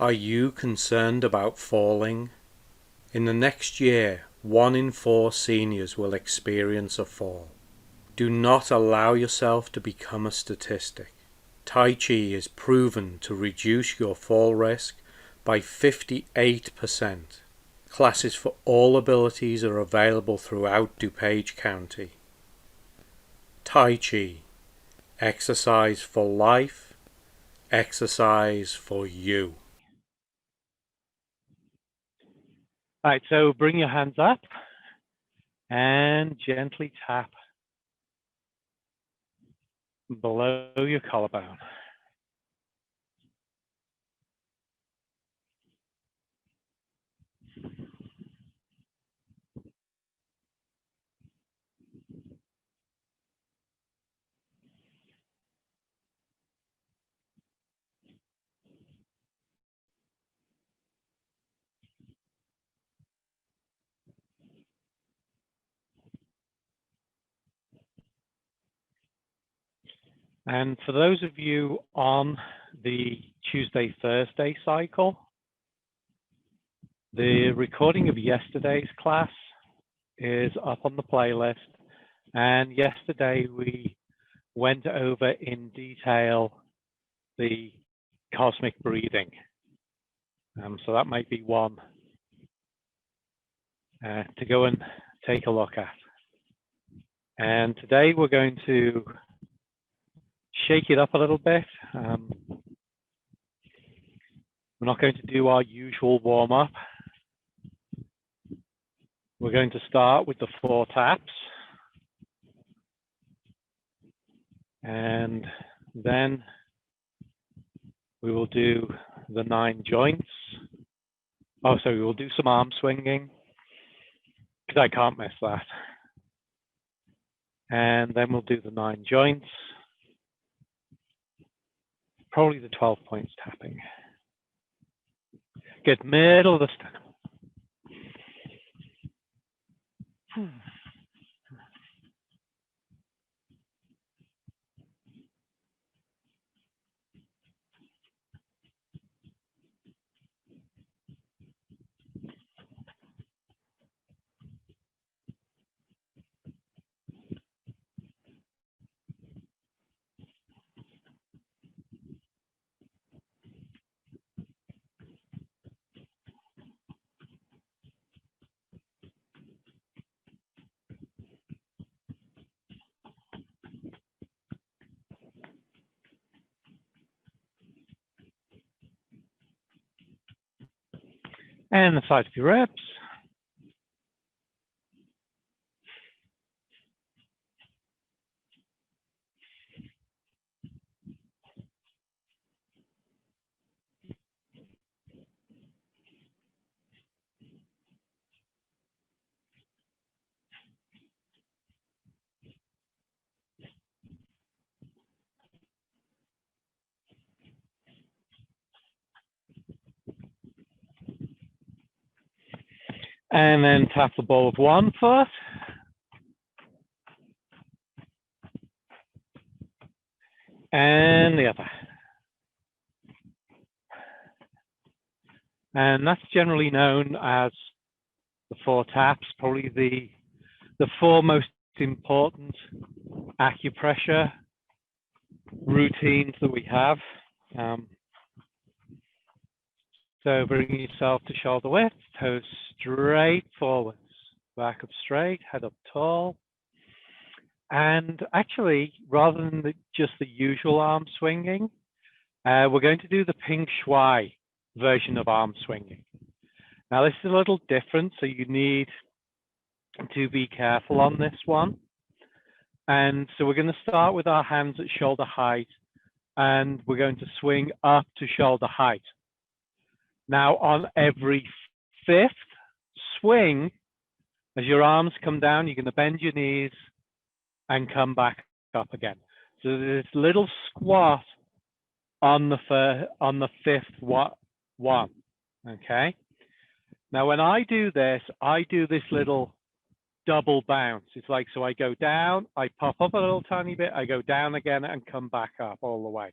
Are you concerned about falling? In the next year, 1 in 4 seniors will experience a fall. Do not allow yourself to become a statistic. Tai Chi is proven to reduce your fall risk by 58%. Classes for all abilities are available throughout DuPage County. Tai Chi, exercise for life, exercise for you. All right, so bring your hands up and gently tap below your collarbone. And for those of you on the Tuesday, Thursday cycle, the recording of yesterday's class is up on the playlist. And yesterday we went over in detail the cosmic breathing. So that might be one to go and take a look at. And today we're going to shake it up a little bit. We're not going to do our usual warm-up. We're going to start with the 4 taps. And then we will do the 9 joints. Oh, sorry, we'll do some arm swinging, because I can't miss that. And then we'll do the 9 joints. Probably the 12 points tapping. Get middle of the step. And the sides of your ribs. And then tap the ball of 1 foot. And the other. And that's generally known as the 4 taps, probably the 4 most important acupressure routines that we have. So bring yourself to shoulder width, toes straight forwards, back up straight, head up tall. And actually, rather than just the usual arm swinging, we're going to do the Ping Shui version of arm swinging. Now, this is a little different, so you need to be careful on this one. And so we're going to start with our hands at shoulder height, and we're going to swing up to shoulder height. Now, on every 5th swing, as your arms come down, you're going to bend your knees and come back up again. So there's this little squat on the 5th one, okay? Now, when I do this little double bounce. It's like, so I go down, I pop up a little tiny bit, I go down again and come back up all the way.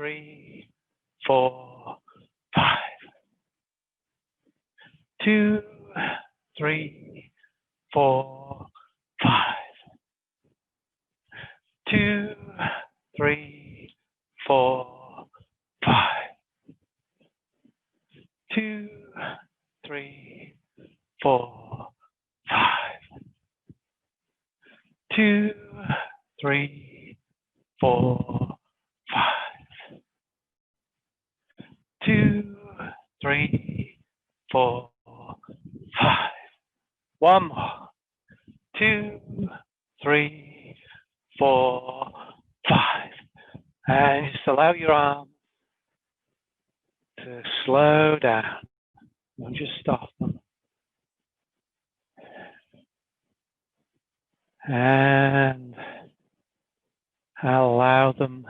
2, 3, 4, 5. 2, 3, 4, 5. 2, 3, 4, 5. 2, 3, 4, 5. 2, 3, 4, 5. One more. 2, 3, 4, 5. And just allow your arms to slow down. Don't just stop them. And allow them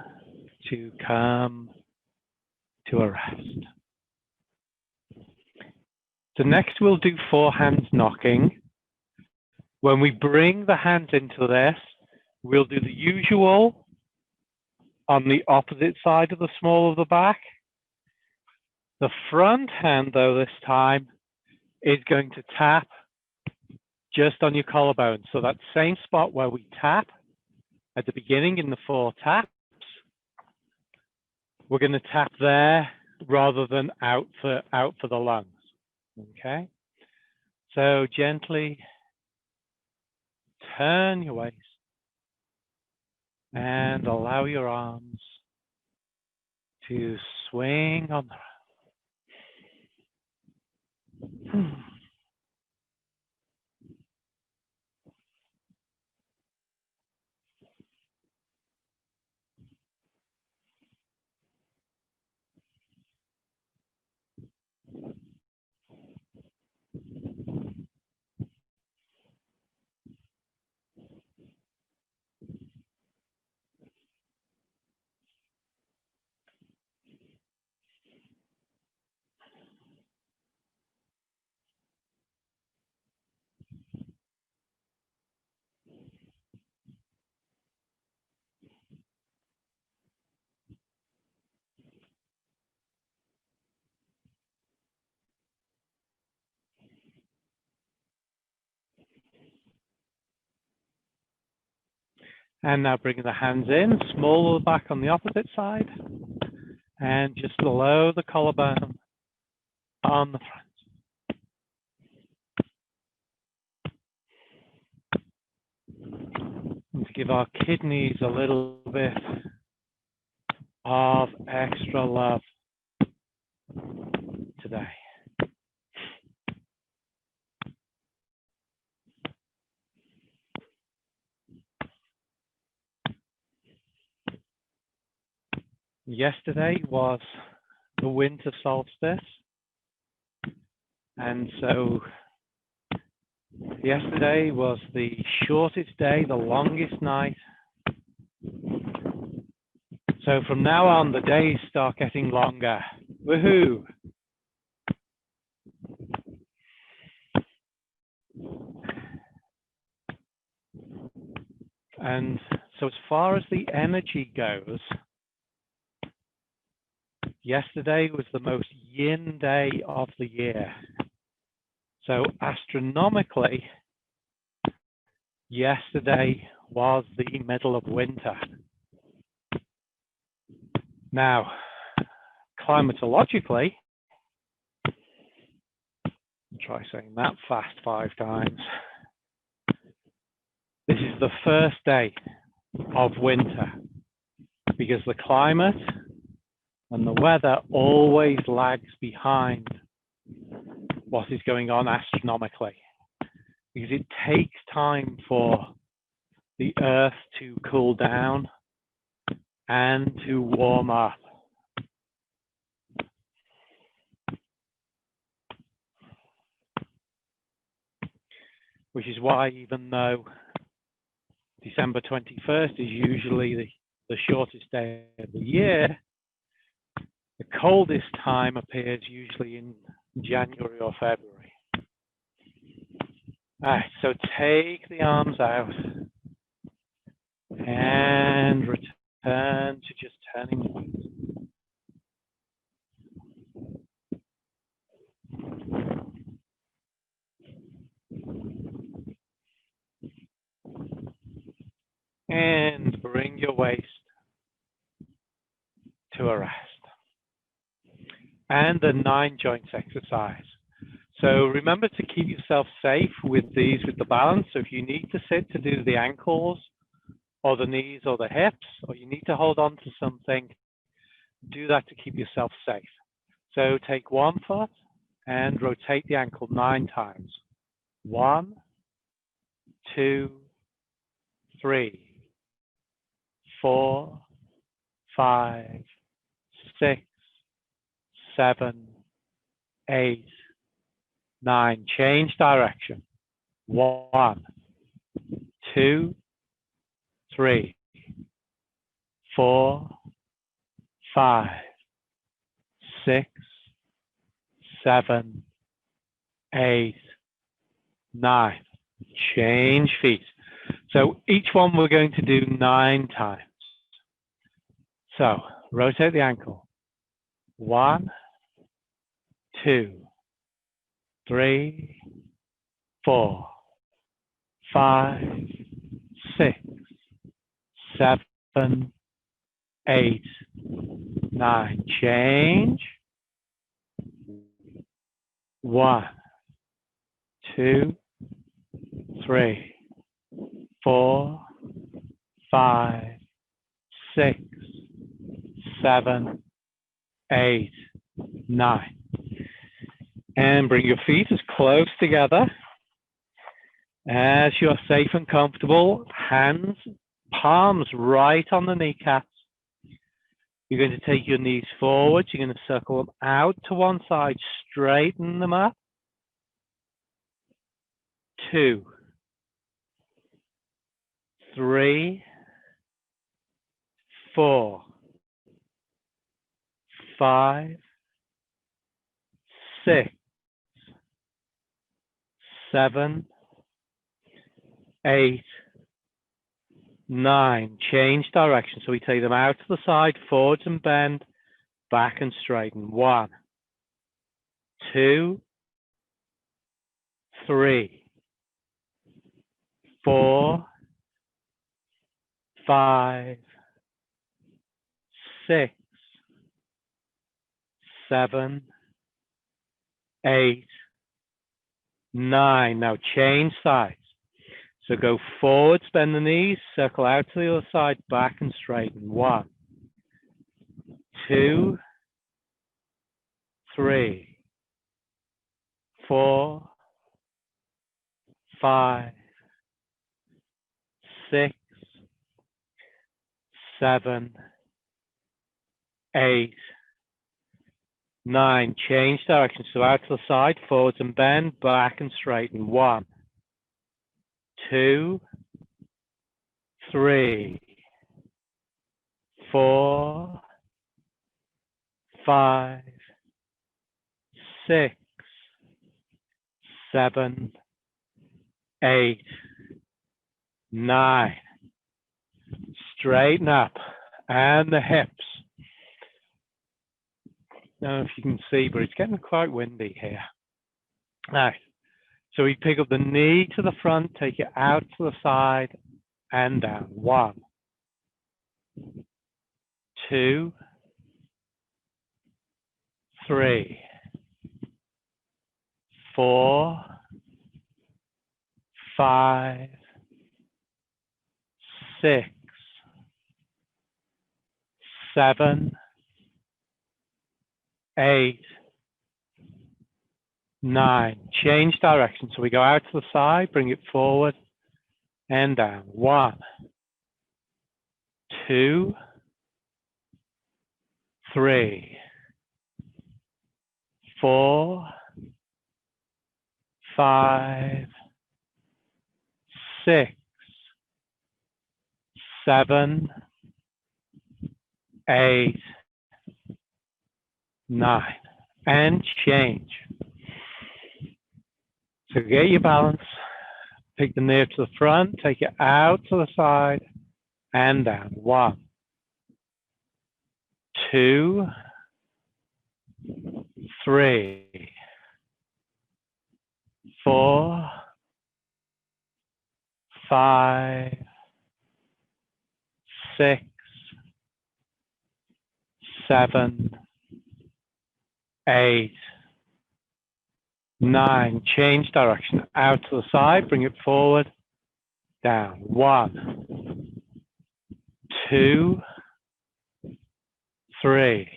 to come to a rest. So next we'll do forehands knocking. When we bring the hands into this, we'll do the usual on the opposite side of the small of the back. The front hand, though, this time is going to tap just on your collarbone. So that same spot where we tap at the beginning in the 4 taps, we're going to tap there rather than out for the lungs. Okay? So gently turn your waist and allow your arms to swing on the road. And now bringing the hands in, small of the back on the opposite side, and just below the collarbone on the front. And to give our kidneys a little bit of extra love today. Yesterday was the winter solstice, and so yesterday was the shortest day, the longest night. So from now on, the days start getting longer. Woohoo! And so as far as the energy goes, yesterday was the most yin day of the year. So astronomically, yesterday was the middle of winter. Now, climatologically, I'll try saying that fast 5 times. This is the first day of winter because the climate and the weather always lags behind what is going on astronomically because it takes time for the Earth to cool down and to warm up. Which is why even though December 21st is usually the shortest day of the year, the coldest time appears usually in January or February. All right, so take the arms out and return to just turning your weight. bring your waist to a rest. And the 9 joints exercise. So remember to keep yourself safe with these, with the balance. So if you need to sit to do the ankles or the knees or the hips, or you need to hold on to something, do that to keep yourself safe. So take one foot and rotate the ankle 9 times. 1, 2, 3, 4, 5, 6, 7, 8, 9. Change direction. 1, 2, 3, 4, 5, 6, 7, 8, 9. Change feet. So each one we're going to do 9 times. So rotate the ankle. 1, 2, 3, 4, 5, 6, 7, 8, 9. Change. 1, 2, 3, 4, 5, 6, 7, 8, 9. And bring your feet as close together as you're safe and comfortable. Hands, palms right on the kneecaps. You're going to take your knees forward. You're going to circle them out to one side, straighten them up. 2, 3, 4, 5, 6, 7, 8, 9. Change direction. So we take them out to the side, forwards and bend, back and straighten. 1, 2, 3, 4, 5, 6, 7, 8, 9. Now change sides. So go forwards, bend the knees, circle out to the other side, back and straighten. 1, 2, 3, 4, 5, 6, 7, 8, 9. Change direction. So out to the side, forwards and bend, back and straighten. 1, 2, 3, 4, 5, 6, 7, 8, 9. Straighten up. And the hips. I don't know if you can see, but it's getting quite windy here. Nice. So we pick up the knee to the front, take it out to the side and down. 1, 2, 3, 4, 5, 6, 7, 8, 9. Change direction. So we go out to the side, bring it forward and down. 1, 2, 3, 4, 5, 6, 7, 8, 9. And change. So get your balance. Take the knee to the front, take it out to the side and down. 1, 2, 3, 4, 5, 6, 7, 8, 9. Change direction. Out to the side. Bring it forward. Down. 1, 2, 3,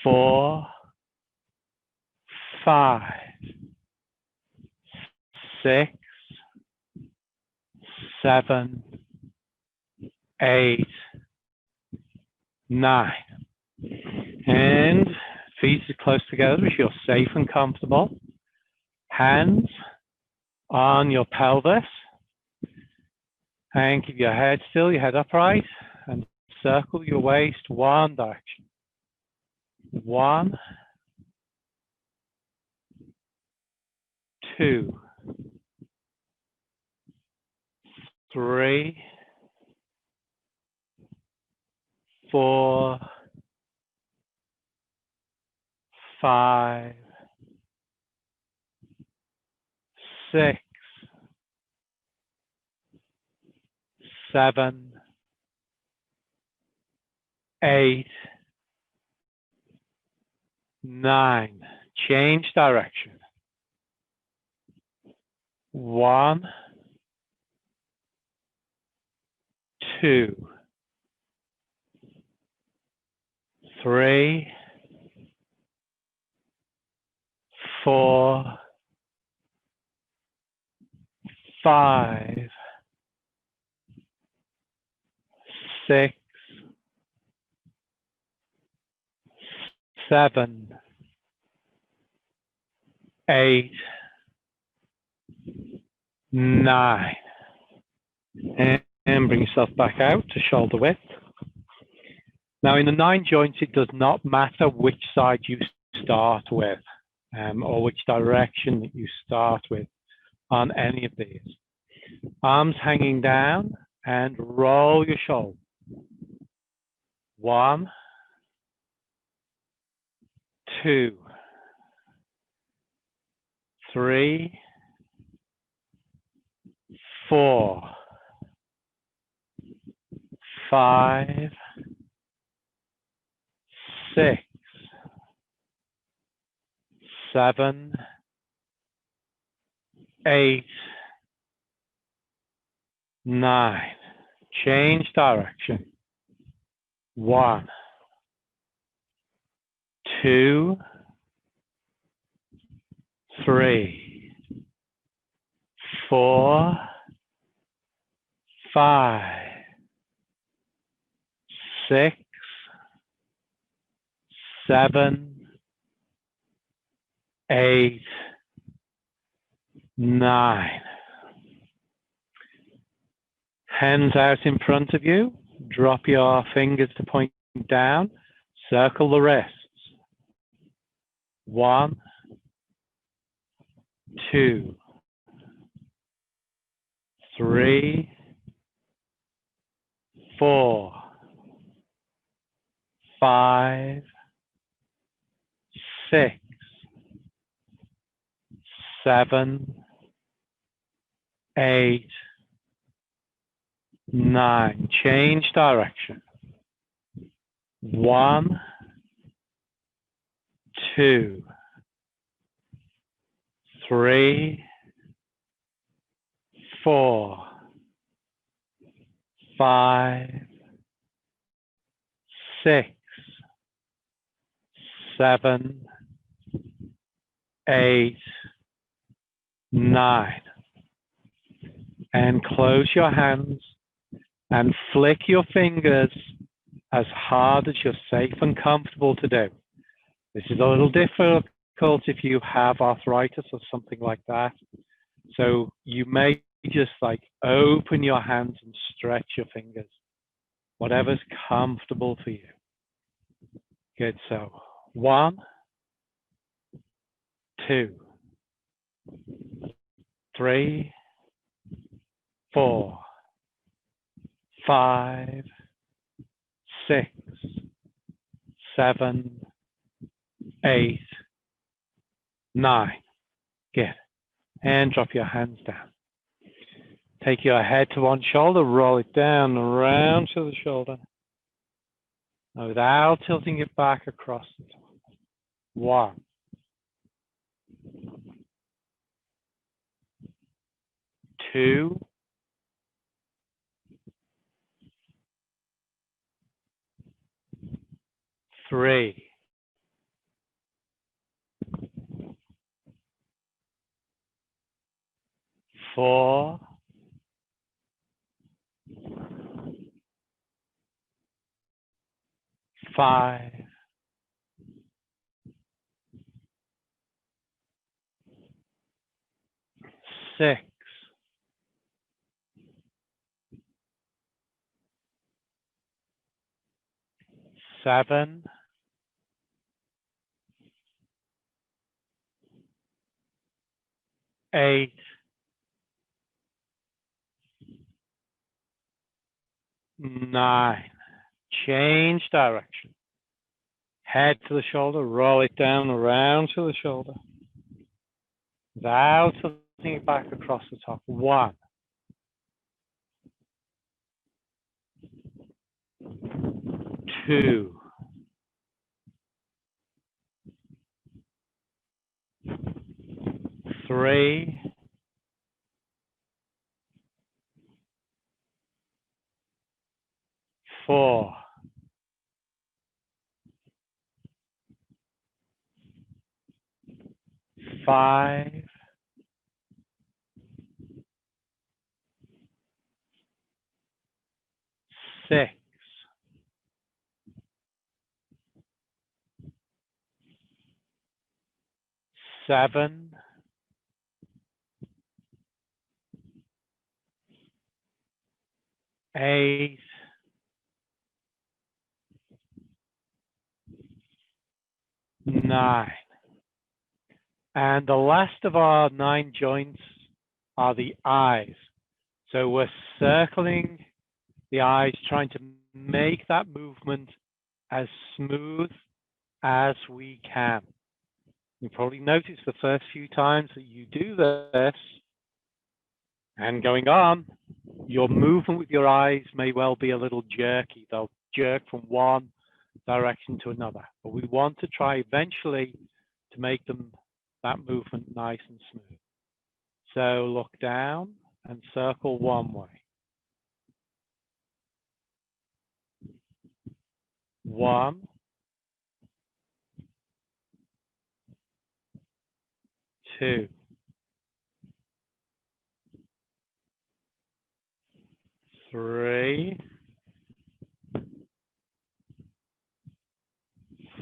4, 5, 6, 7, 8, 9. And feet as close together as you're safe and comfortable. Hands on your pelvis. And keep your head still, your head upright. And circle your waist one direction. 1, 2, 3, 4, 5, 6, 7, 8, 9. Change direction. 1, 2, 3, 4, 5, 6, 7, 8, 9. And bring yourself back out to shoulder width. Now in the 9 joints, it does not matter which side you start with or which direction that you start with on any of these. Arms hanging down and roll your shoulder. 1, 2, 3, 4, 5, 6, 7, 8, 9. Change direction. 1, 2, 3, 4, 5, 6, 7, 8, 9. Hands out in front of you. Drop your fingers to point down. Circle the wrists. 1, 2, 3, 4, 5, 6, 7, 8, 9. Change direction. 1, 2, 3, 4, 5, 6, 7, 8, 9. And close your hands and flick your fingers as hard as you're safe and comfortable to do. This is a little difficult if you have arthritis or something like that. So you may just like open your hands and stretch your fingers, whatever's comfortable for you. Good, so 1, 2, 3, 4, 5, 6, 7, 8, 9. Good. And drop your hands down. Take your head to one shoulder, roll it down, around to the shoulder. Without tilting it back across the top. 1. 2. 3. 4. 5. 6. 7. 8. 9. Change direction. Head to the shoulder, roll it down around to the shoulder. Without tilting it back across the top. 1. 2. 3. 4. 5. 6. 7. 8. 9. And the last of our 9 joints are the eyes. So we're circling the eyes, trying to make that movement as smooth as we can. You probably noticed the first few times that you do this, and going on, your movement with your eyes may well be a little jerky. They'll jerk from one direction to another. But we want to try eventually to make that movement nice and smooth. So look down and circle one way. 1. 2. 3.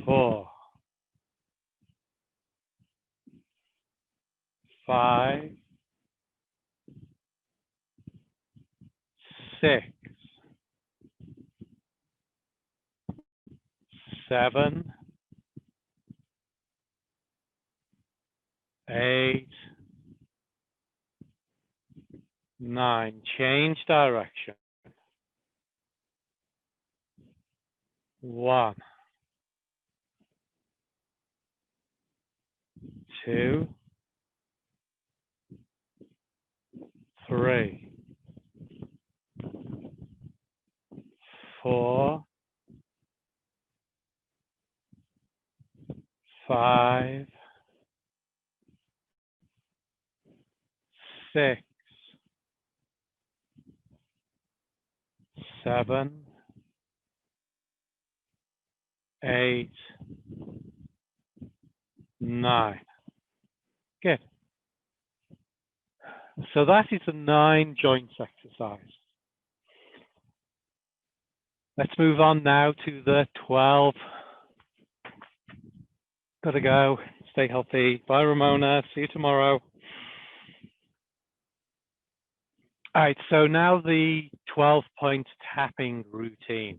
4. 5. 6. 7. 8. 9. Change direction. 1. 2. 3. 4. 5. 6. 7. 8. 9. Good. So that is a 9 joints exercise. Let's move on now to the 12. Gotta go. Stay healthy. Bye, Ramona. See you tomorrow. All right, so now the 12-point tapping routine.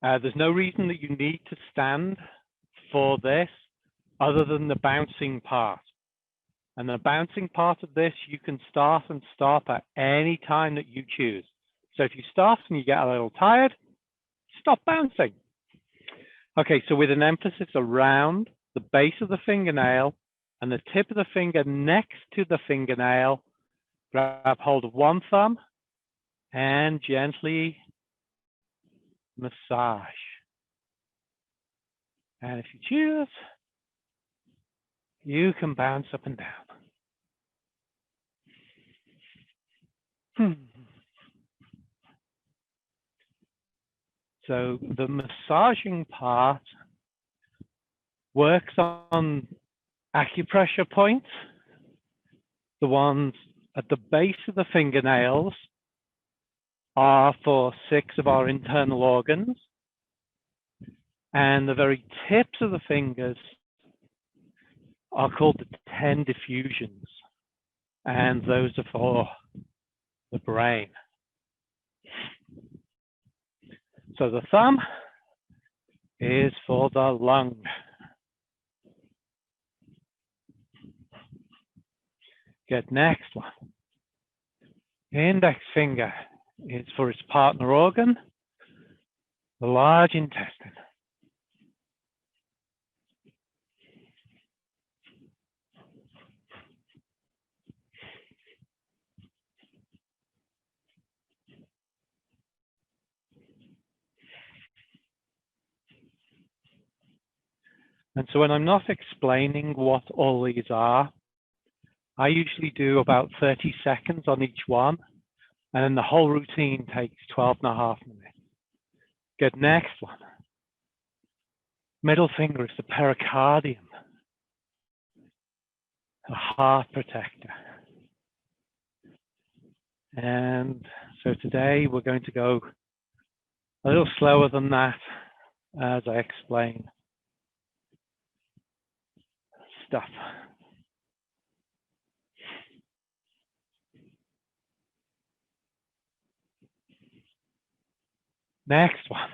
There's no reason that you need to stand for this other than the bouncing part. And the bouncing part of this, you can start and stop at any time that you choose. So if you start and you get a little tired, stop bouncing. Okay, so with an emphasis around the base of the fingernail and the tip of the finger next to the fingernail, grab hold of one thumb and gently massage. And if you choose, you can bounce up and down. So the massaging part works on acupressure points, the ones at the base of the fingernails are for 6 of our internal organs, and the very tips of the fingers are called the 10 diffusions, and those are for the brain. So the thumb is for the lung. Get next one. Index finger is for its partner organ, the large intestine. And so when I'm not explaining what all these are, I usually do about 30 seconds on each one, and then the whole routine takes 12.5 minutes. Good, next one. Middle finger is the pericardium, a heart protector. And so today we're going to go a little slower than that as I explain stuff. Next one.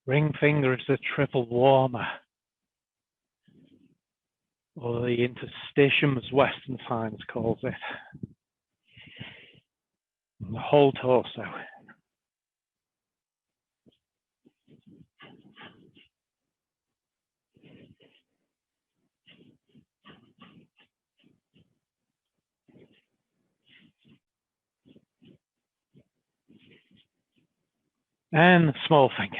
Ring finger is the triple warmer, or the interstitium as Western science calls it. And the whole torso. And the small finger.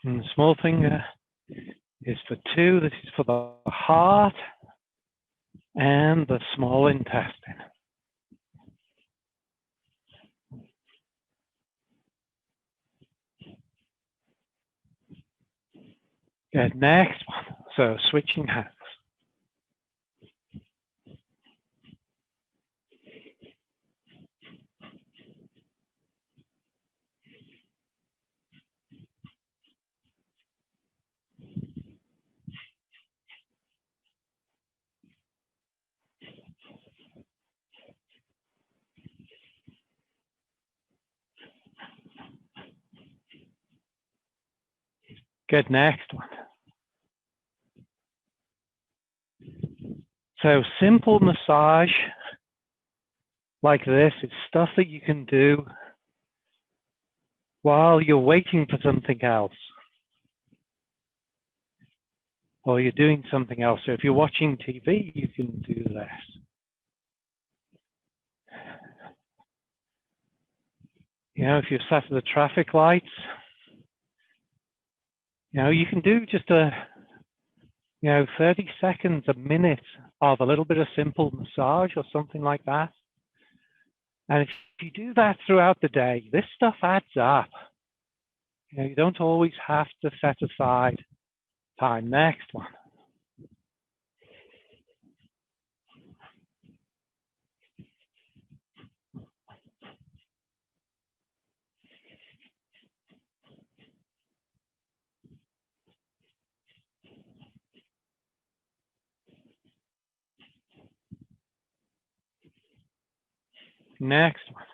And the small finger is for 2. This is for the heart and the small intestine. Good, next one. So switching hands. Good, next one. So simple massage like this is stuff that you can do while you're waiting for something else, or you're doing something else. So if you're watching TV, you can do this. You know, if you're sat at the traffic lights, you know, you can do just 30 seconds, a minute of a little bit of simple massage or something like that. And if you do that throughout the day, this stuff adds up. You know, you don't always have to set aside time. Next one. Next one.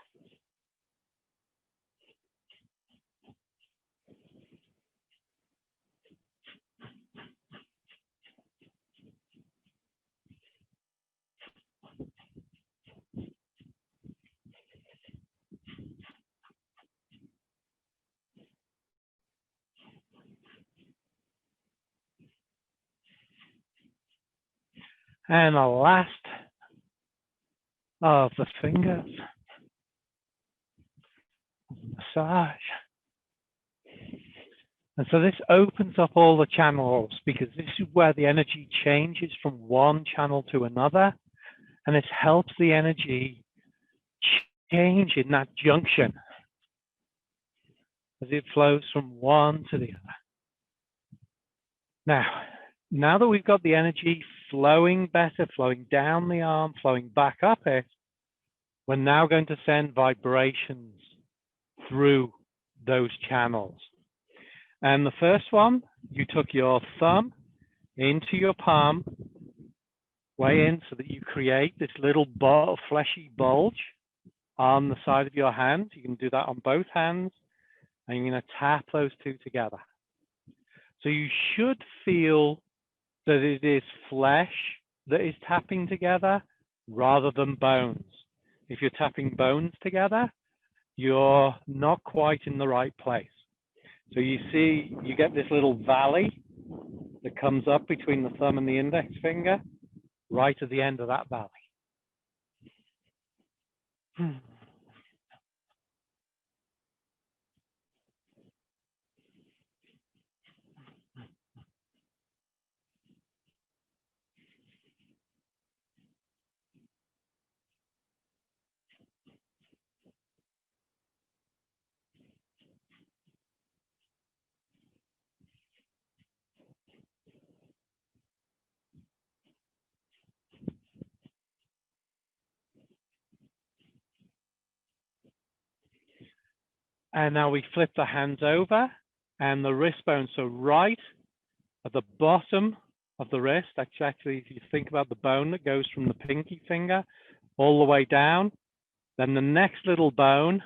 And the last of the fingers. Massage. And so this opens up all the channels, because this is where the energy changes from one channel to another. And it helps the energy change in that junction as it flows from one to the other. Now that we've got the energy flowing better, flowing down the arm, flowing back up it, we're now going to send vibrations through those channels. And the first one, you took your thumb into your palm, way in, so that you create this little fleshy bulge on the side of your hand. You can do that on both hands, and you're going to tap those two together. So you should feel that it is flesh that is tapping together rather than bones. If you're tapping bones together, you're not quite in the right place. So you see, you get this little valley that comes up between the thumb and the index finger, right at the end of that valley. And now we flip the hands over, and the wrist bone, so right at the bottom of the wrist, actually, if you think about the bone that goes from the pinky finger all the way down, then the next little bone,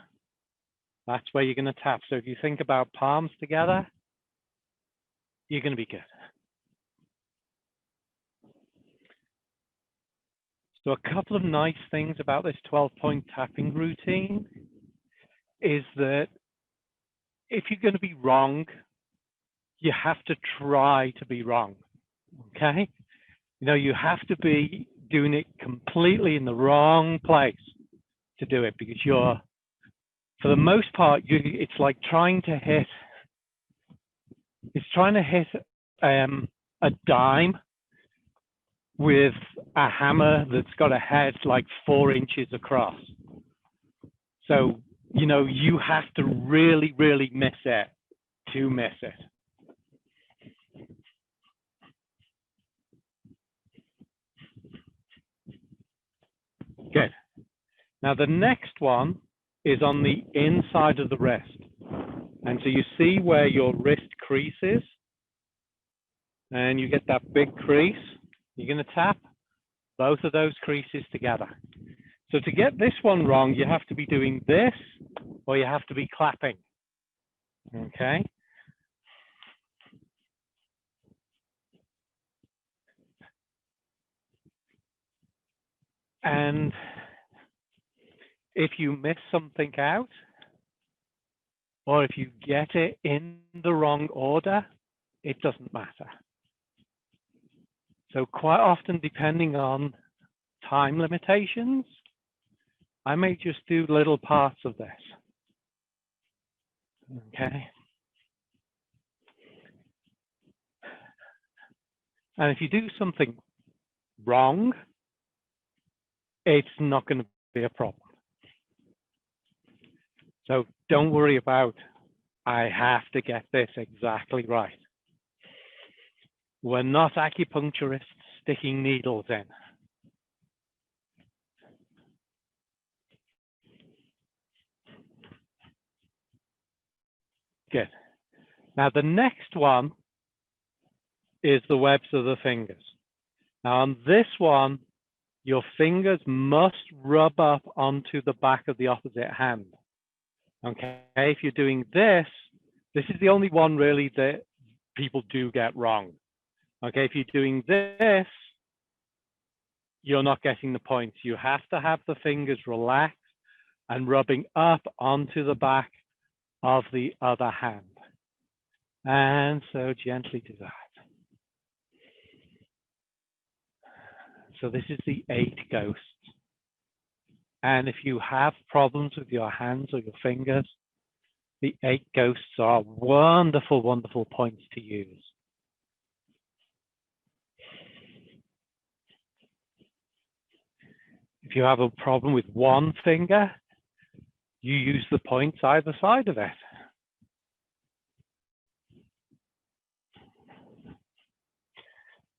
that's where you're going to tap. So if you think about palms together, you're going to be good. So a couple of nice things about this 12-point tapping routine is that if you're going to be wrong, you have to try to be wrong, okay? You know, you have to be doing it completely in the wrong place to do it, because you're, for the most part, it's like trying to hit a dime with a hammer that's got a head like 4 inches across. So, you know, you have to really, really miss it to miss it. Good. Now the next one is on the inside of the wrist. And so you see where your wrist crease is, and you get that big crease. You're going to tap both of those creases together. So to get this one wrong, you have to be doing this, or you have to be clapping, okay? And if you miss something out, or if you get it in the wrong order, it doesn't matter. So quite often, depending on time limitations, I may just do little parts of this, okay? And if you do something wrong, it's not going to be a problem. So don't worry about, I have to get this exactly right. We're not acupuncturists sticking needles in. Good. Now the next one is the webs of the fingers. Now on this one, your fingers must rub up onto the back of the opposite hand. Okay, if you're doing this, this is the only one really that people do get wrong. Okay, if you're doing this, you're not getting the point. You have to have the fingers relaxed and rubbing up onto the back of the other hand. And so gently do that. So this is the 8 ghosts. And if you have problems with your hands or your fingers, the 8 ghosts are wonderful, wonderful points to use. If you have a problem with one finger, you use the points either side of it.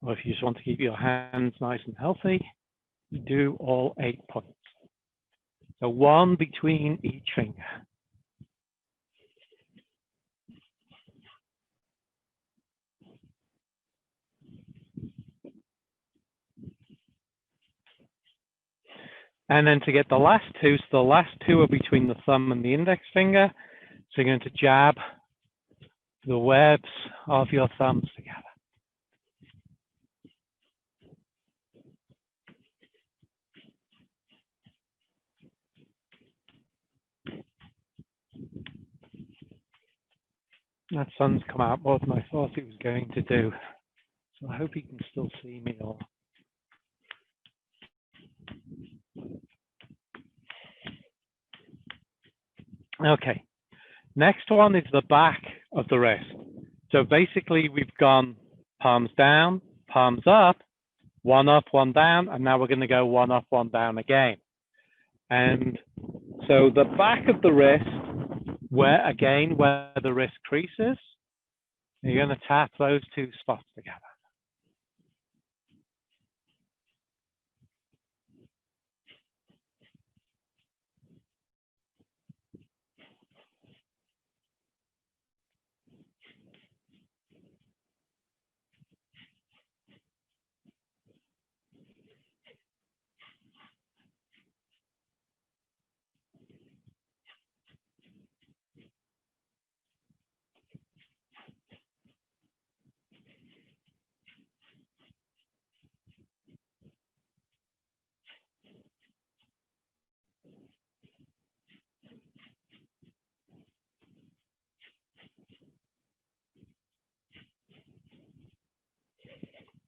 Or if you just want to keep your hands nice and healthy, you do all 8 points. So 1 between each finger. And then to get the last 2, so the last 2 are between the thumb and the index finger. So you're going to jab the webs of your thumbs together. That sun's come out more than I thought it was going to do. So I hope you can still see me all. Okay, next one is the back of the wrist. So basically we've gone palms down, palms up, 1 up, 1 down, and now we're going to go 1 up, 1 down again. And so the back of the wrist, where the wrist creases, you're going to tap those 2 spots together.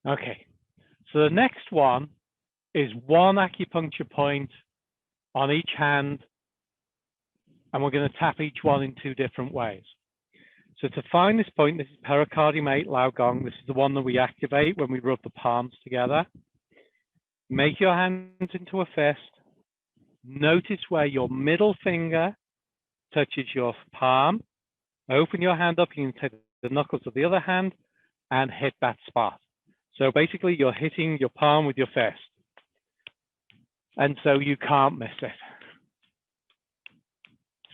Okay, so the next one is 1 acupuncture point on each hand, and we're going to tap each one in 2 different ways. So to find this point, this is pericardium 8 Lao Gong. This is the one that we activate when we rub the palms together. Make your hands into a fist. Notice where your middle finger touches your palm. Open your hand up. You can take the knuckles of the other hand and hit that spot. So basically, you're hitting your palm with your fist. And so you can't miss it.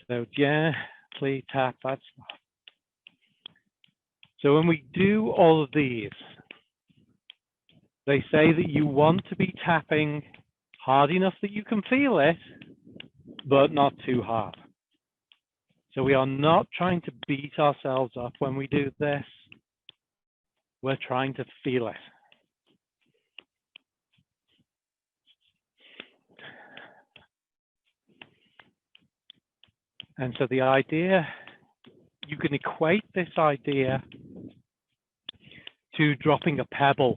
So gently tap that spot. So when we do all of these, they say that you want to be tapping hard enough that you can feel it, but not too hard. So we are not trying to beat ourselves up when we do this. We're trying to feel it. And so the idea, you can equate this idea to dropping a pebble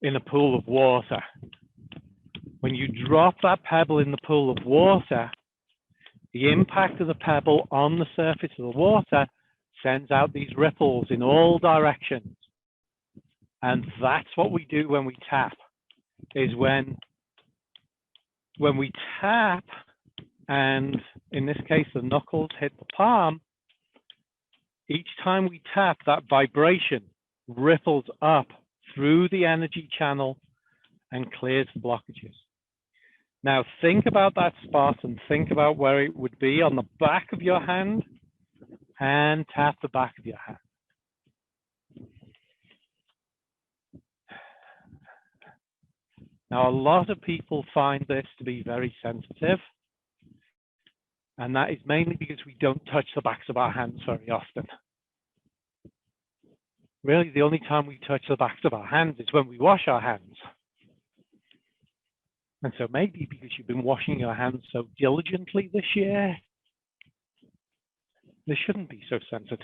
in a pool of water. When you drop that pebble in the pool of water, the impact of the pebble on the surface of the water sends out these ripples in all directions. And that's what we do when we tap, is when we tap, and in this case, the knuckles hit the palm, each time we tap, that vibration ripples up through the energy channel and clears the blockages. Now think about that spot and think about where it would be on the back of your hand, and tap the back of your hand. Now, a lot of people find this to be very sensitive, and that is mainly because we don't touch the backs of our hands very often. Really, the only time we touch the backs of our hands is when we wash our hands. And so maybe because you've been washing your hands so diligently this year, this shouldn't be so sensitive.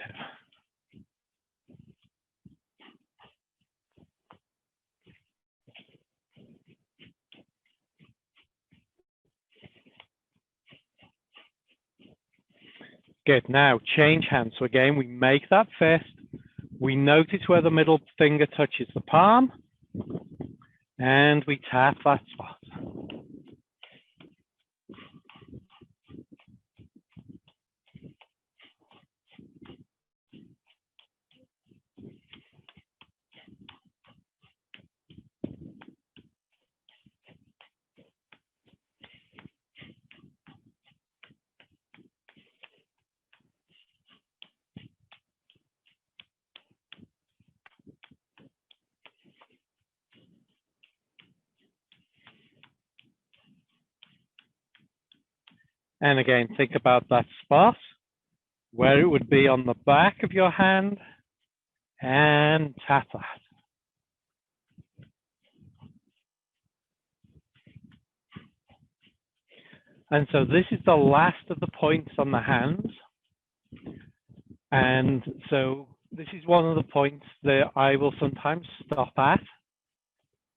Good. Now change hands. So again, we make that fist. We notice where the middle finger touches the palm, and we tap that spot. And again, think about that spot, where it would be on the back of your hand, and tap that. And so this is the last of the points on the hands. And so this is one of the points that I will sometimes stop at,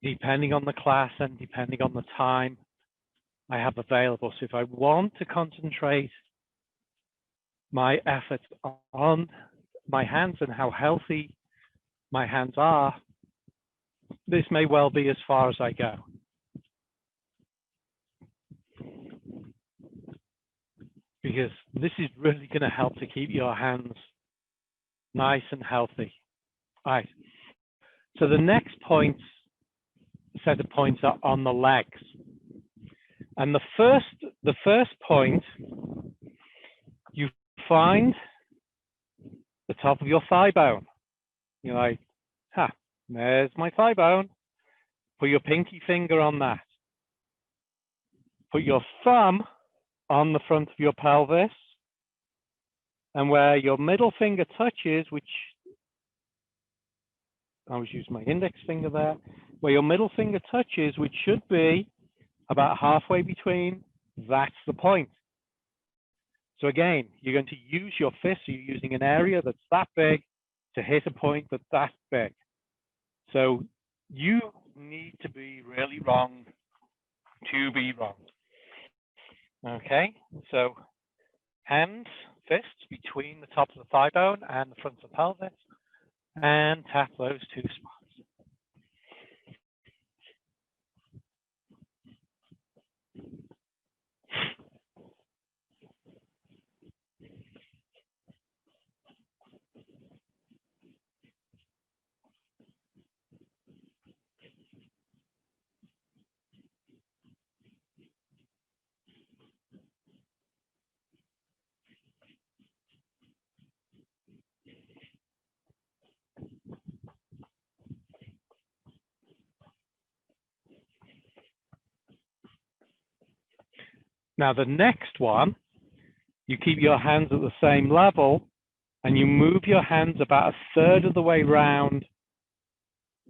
depending on the class and depending on the time I have available. So if I want to concentrate my efforts on my hands and how healthy my hands are, this may well be as far as I go. Because this is really going to help to keep your hands nice and healthy. All right. So the next set of points are on the legs. And the first point, you find the top of your thigh bone. You're like, there's my thigh bone. Put your pinky finger on that. Put your thumb on the front of your pelvis, and where your middle finger touches, which I was using my index finger there, where your middle finger touches, which should be about halfway between, that's the point. So again, you're going to use your fist, so you're using an area that's that big to hit a point that's that big. So you need to be really wrong to be wrong. Okay, so hands, fists between the top of the thigh bone and the front of the pelvis, and tap those two spots. Now the next one, you keep your hands at the same level and you move your hands about a third of the way round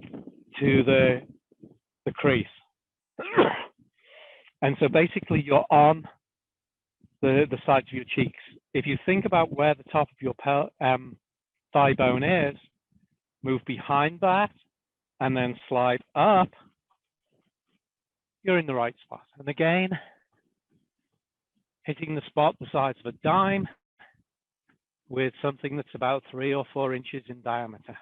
to the crease. And so basically you're on the sides of your cheeks. If you think about where the top of your thigh bone is, move behind that and then slide up, you're in the right spot. And again, hitting the spot the size of a dime with something that's about 3 or 4 inches in diameter.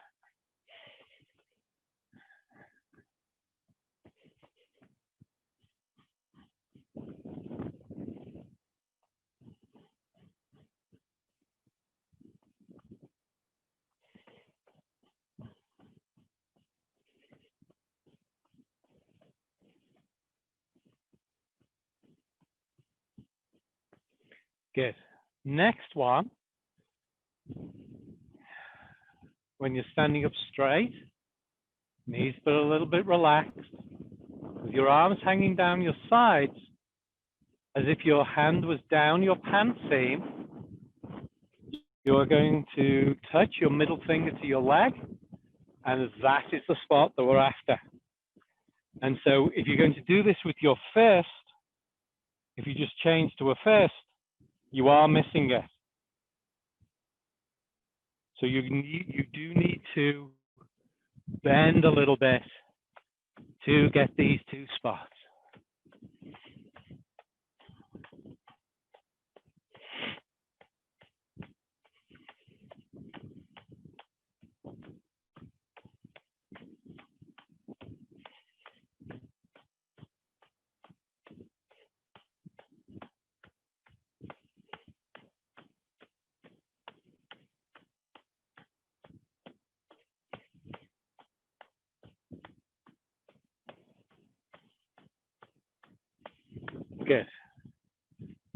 Good. Next one, when you're standing up straight, knees but a little bit relaxed, with your arms hanging down your sides, as if your hand was down your pant seam, you're going to touch your middle finger to your leg, and that is the spot that we're after. And so if you're going to do this with your fist, if you just change to a fist, you are missing it. So you do need to bend a little bit to get these two spots.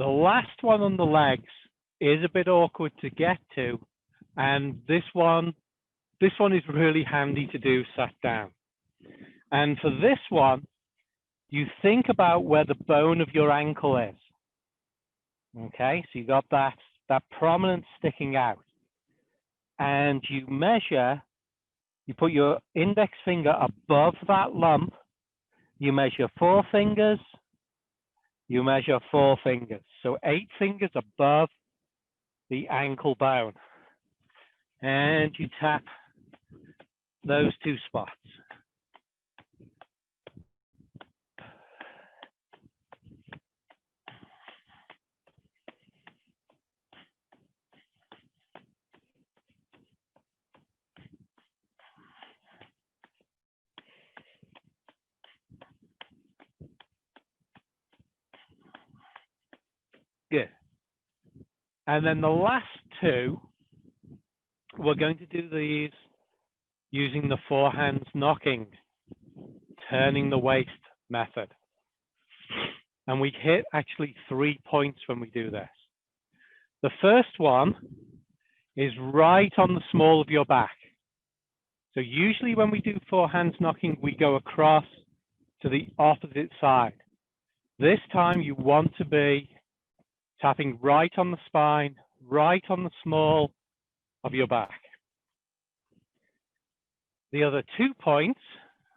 The last one on the legs is a bit awkward to get to, and this one is really handy to do sat down. And for this one, you think about where the bone of your ankle is. Okay, so you got that prominence sticking out. And you measure, you put your index finger above that lump, you measure 4 fingers, you measure 4 fingers. So 8 fingers above the ankle bone. And you tap those 2 spots. Good. And then the last 2, we're going to do these using the 4 hands knocking, turning the waist method. And we hit actually 3 points when we do this. The first one is right on the small of your back. So usually when we do 4 hands knocking, we go across to the opposite side. This time you want to be tapping right on the spine, right on the small of your back. The other 2 points,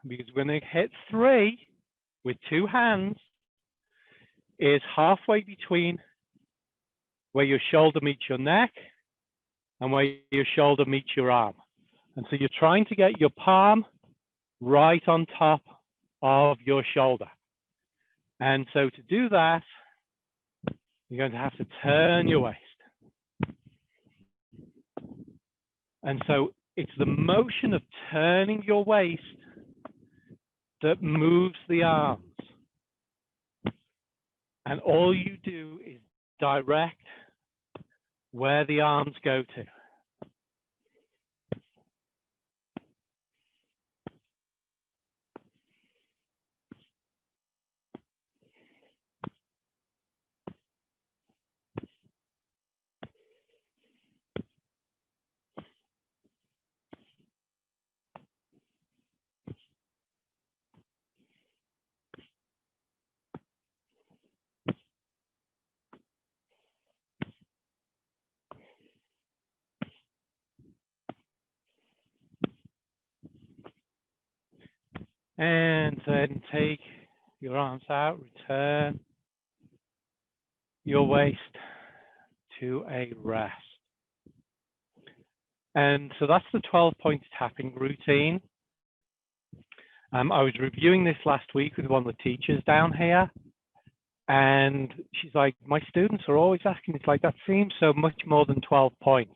because we're going to hit 3 with 2 hands, is halfway between where your shoulder meets your neck and where your shoulder meets your arm. And so you're trying to get your palm right on top of your shoulder. And so to do that, you're going to have to turn your waist. And so it's the motion of turning your waist that moves the arms. And all you do is direct where the arms go to. And then take your arms out, return your waist to a rest. And so that's the 12-point tapping routine. I was reviewing this last week with one of the teachers down here, and she's like, my students are always asking, it's like, that seems so much more than 12 points.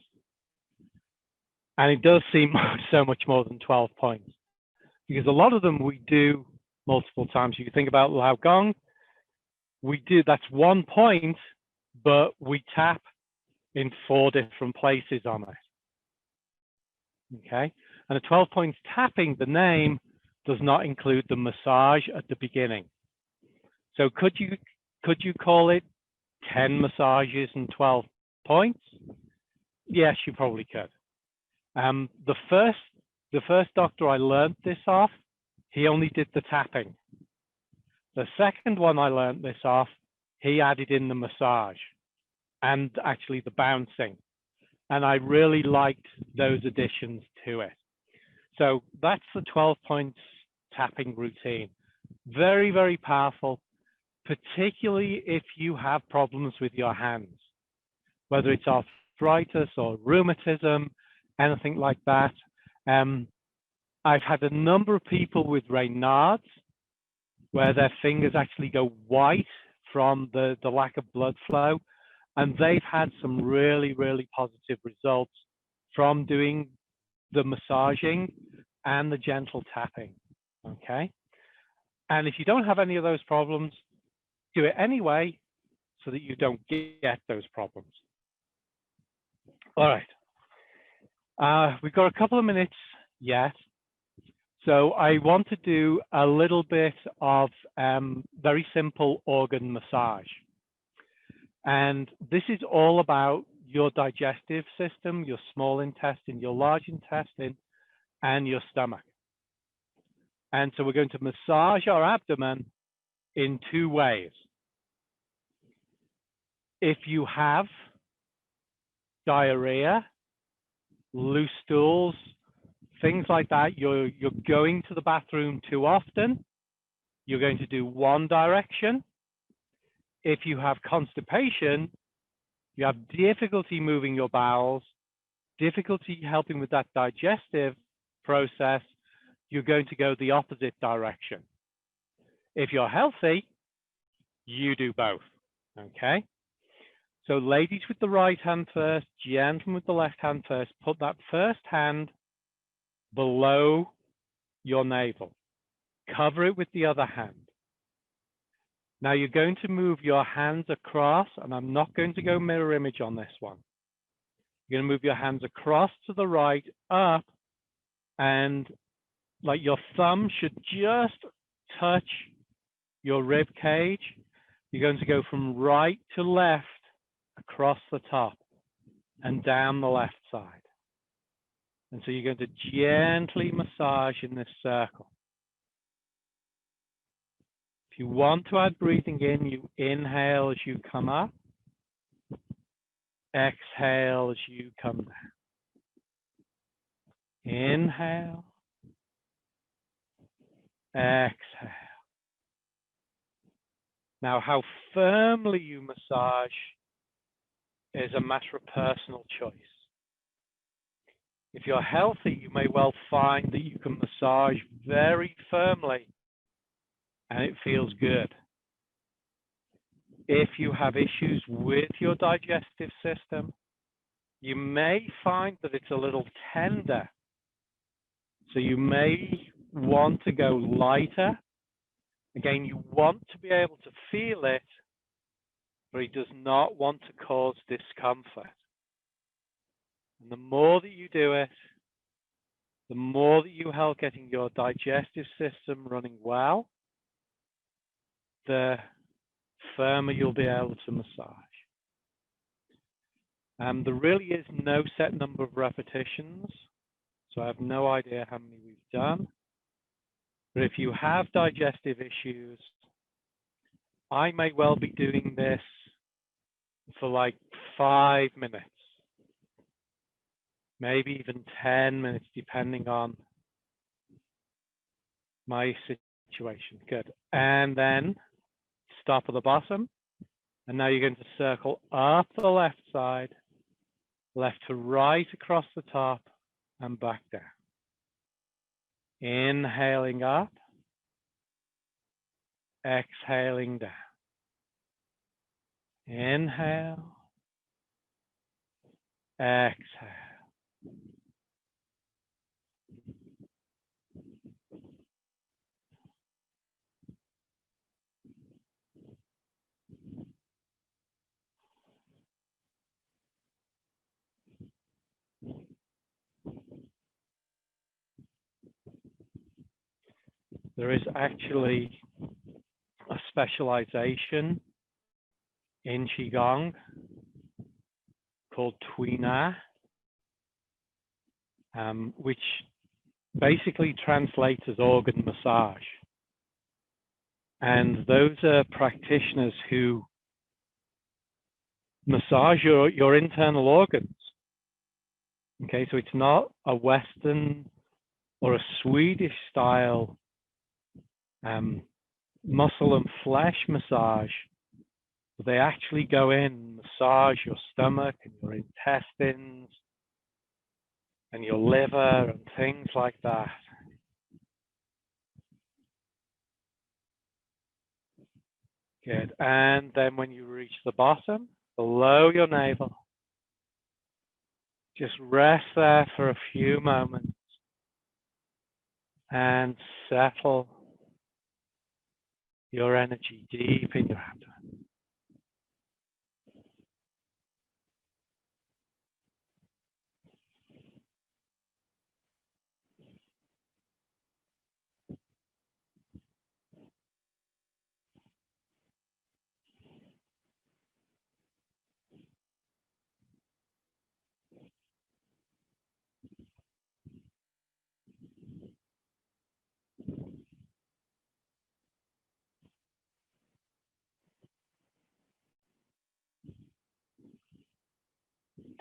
And it does seem so much more than 12 points. Because a lot of them we do multiple times. You think about Lao Gong, we do, that's 1 point, but we tap in 4 different places on it. Okay, and the 12 points tapping, the name does not include the massage at the beginning. So could you call it 10 massages and 12 points? Yes, you probably could. The first doctor I learned this off, he only did the tapping. The second one I learned this off, he added in the massage and actually the bouncing. And I really liked those additions to it. So that's the 12 points tapping routine. Very, very powerful, particularly if you have problems with your hands, whether it's arthritis or rheumatism, anything like that. I've had a number of people with Raynaud's where their fingers actually go white from the lack of blood flow, and they've had some really, really positive results from doing the massaging and the gentle tapping, okay? And if you don't have any of those problems, do it anyway so that you don't get those problems. All right. We've got a couple of minutes yet. So I want to do a little bit of very simple organ massage. And this is all about your digestive system, your small intestine, your large intestine, and your stomach. And so we're going to massage our abdomen in two ways. If you have diarrhea, loose stools, things like that, you're going to the bathroom too often, you're going to do one direction. If you have constipation, you have difficulty moving your bowels, difficulty helping with that digestive process, you're going to go the opposite direction. If you're healthy, you do both, okay? So ladies with the right hand first, gentlemen with the left hand first, put that first hand below your navel. Cover it with the other hand. Now you're going to move your hands across, and I'm not going to go mirror image on this one. You're going to move your hands across to the right, up, and like your thumb should just touch your rib cage. You're going to go from right to left across the top and down the left side. And so you're going to gently massage in this circle. If you want to add breathing in, you inhale as you come up, exhale as you come down. Inhale, exhale. Now, how firmly you massage is a matter of personal choice. If you're healthy, you may well find that you can massage very firmly and it feels good. If you have issues with your digestive system, you may find that it's a little tender. So you may want to go lighter. Again, you want to be able to feel it, but it does not want to cause discomfort. And the more that you do it, the more that you help getting your digestive system running well, the firmer you'll be able to massage. There really is no set number of repetitions, so I have no idea how many we've done. But if you have digestive issues, I may well be doing this for like 5 minutes, maybe even 10 minutes, depending on my situation. Good. And then stop at the bottom. And now you're going to circle up the left side, left to right across the top, and back down. Inhaling up, exhaling down. Inhale, exhale. There is actually a specialization in Qigong called Tui Na, which basically translates as organ massage. And those are practitioners who massage your internal organs. Okay, so it's not a Western or a Swedish style muscle and flesh massage. They actually go in and massage your stomach and your intestines and your liver and things like that. Good. And then when you reach the bottom, below your navel, just rest there for a few moments and settle your energy deep in your abdomen.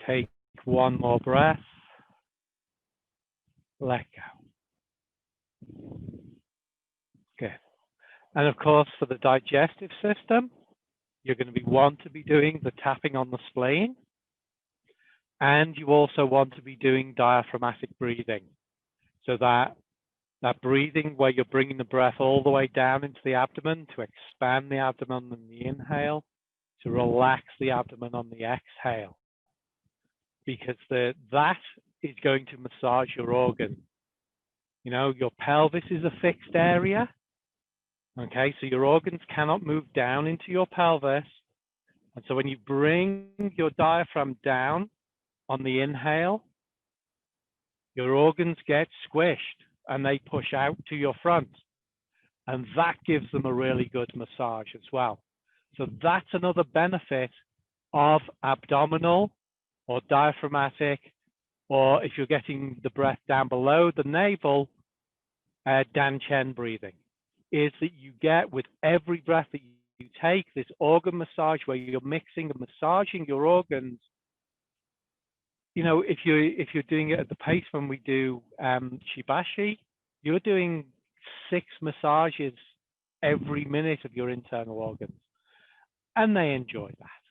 take one more breath. Let go. Good. And of course, for the digestive system, you're going to want to be doing the tapping on the spleen. And you also want to be doing diaphragmatic breathing. So that breathing where you're bringing the breath all the way down into the abdomen to expand the abdomen on the inhale, to relax the abdomen on the exhale. Because that is going to massage your organ. You know, your pelvis is a fixed area. Okay, so your organs cannot move down into your pelvis. And so when you bring your diaphragm down on the inhale, your organs get squished and they push out to your front. And that gives them a really good massage as well. So that's another benefit of abdominal or diaphragmatic, or if you're getting the breath down below the navel, Dan Chen breathing, is that you get with every breath that you take this organ massage where you're mixing and massaging your organs. You know, if you're doing it at the pace when we do Shibashi, you're doing 6 massages every minute of your internal organs, and they enjoy that.